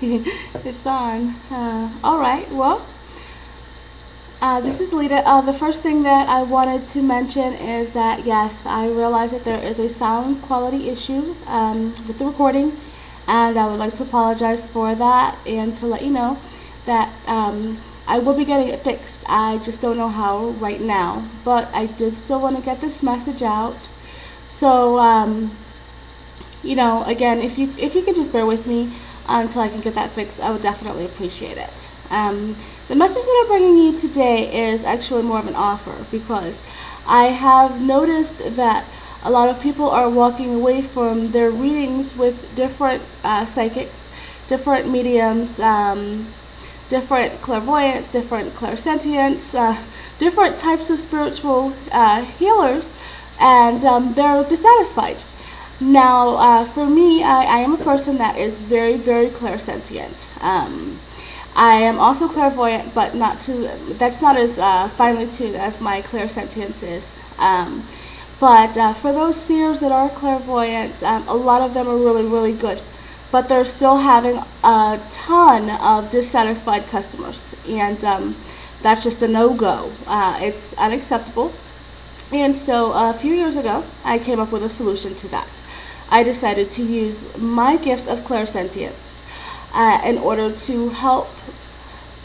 It's on. All right. Well, this is Lita. The first thing that I wanted to mention is that yes, I realize that there is a sound quality issue with the recording, and I would like to apologize for that and to let you know that I will be getting it fixed. I just don't know how right now, but I did still want to get this message out. So, again, if you can just bear with me until I can get that fixed, I would definitely appreciate it. The message that I'm bringing you today is actually more of an offer because I have noticed that a lot of people are walking away from their readings with different psychics, different mediums, different clairvoyants, different clairsentients, different types of spiritual healers, and they're dissatisfied. Now, for me, I am a person that is very, very clairsentient. I am also clairvoyant, but that's not as finely tuned as my clairsentience is. But for those seers that are clairvoyant, a lot of them are really, really good. But they're still having a ton of dissatisfied customers. And that's just a no-go. It's unacceptable. And so a few years ago, I came up with a solution to that. I decided to use my gift of clairsentience in order to help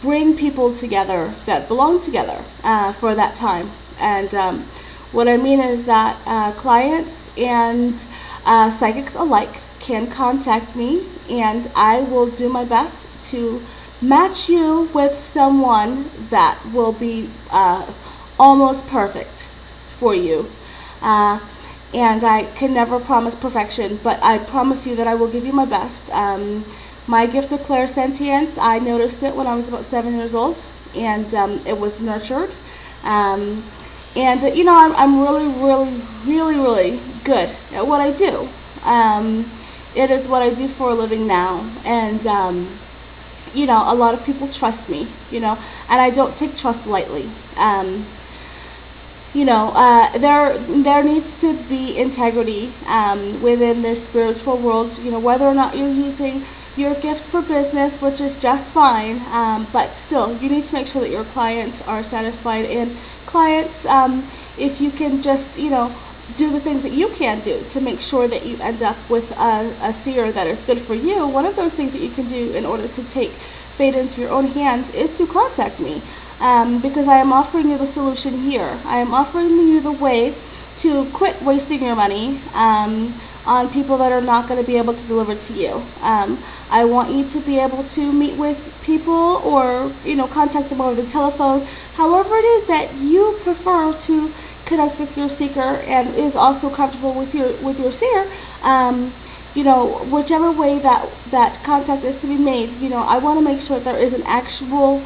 bring people together that belong together for that time. And what I mean is that clients and psychics alike can contact me, and I will do my best to match you with someone that will be almost perfect for you. And I can never promise perfection, but I promise you that I will give you my best. My gift of clairsentience, I noticed it when I was about 7 years old, and it was nurtured. I'm really, really, really, really good at what I do. It is what I do for a living now, and a lot of people trust me, and I don't take trust lightly. There needs to be integrity within this spiritual world. Whether or not you're using your gift for business, which is just fine, but still, you need to make sure that your clients are satisfied. And clients, if you can just, do the things that you can do to make sure that you end up with a seer that is good for you, one of those things that you can do in order to take fate into your own hands is to contact me. Because I am offering you the solution here. I am offering you the way to quit wasting your money on people that are not going to be able to deliver to you. I want you to be able to meet with people or, contact them over the telephone, however it is that you prefer to connect with your seeker and is also comfortable with your seer. Whichever way that contact is to be made, I want to make sure that there is an actual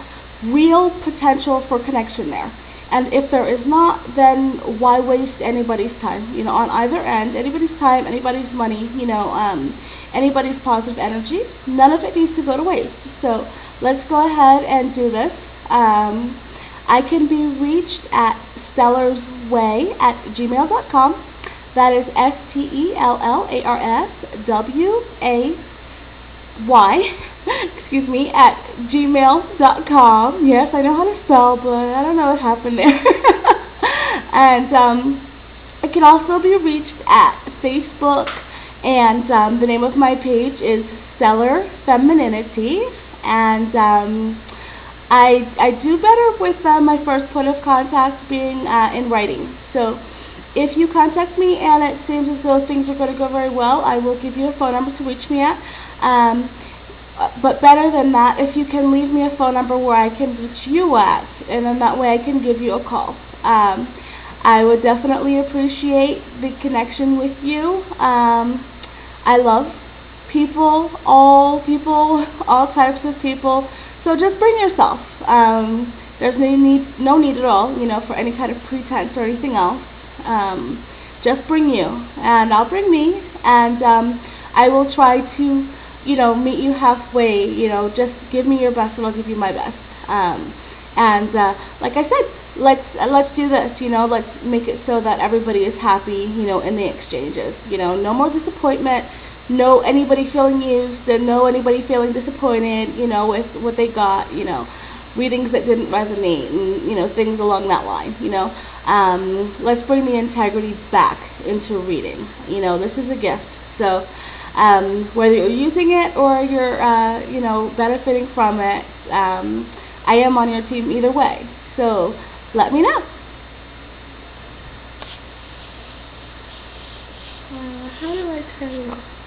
real potential for connection there. And if there is not, then why waste anybody's time? On either end, anybody's time, anybody's money, anybody's positive energy. None of it needs to go to waste. So let's go ahead and do this. I can be reached at stellarsway@gmail.com. That is STELLARSWAY, at gmail.com. Yes, I know how to spell, but I don't know what happened there. And it can also be reached at Facebook, and the name of my page is Stellar Femininity. And I do better with my first point of contact being in writing. So if you contact me and it seems as though things are going to go very well, I will give you a phone number to reach me at. But better than that, if you can leave me a phone number where I can reach you at, and then that way I can give you a call. I would definitely appreciate the connection with you. I love people, all types of people. So just bring yourself. There's no need at all, for any kind of pretense or anything else. Just bring you, and I'll bring me, and I will try to meet you halfway. Just give me your best and I'll give you my best. Like I said, let's do this. Let's make it so that everybody is happy. In the exchanges. No more disappointment, know anybody feeling used, and know anybody feeling disappointed, with what they got, readings that didn't resonate, and things along that line. Let's bring the integrity back into reading. This is a gift. So whether you're using it or you're benefiting from it, I am on your team either way. So let me know. How do I turn it off?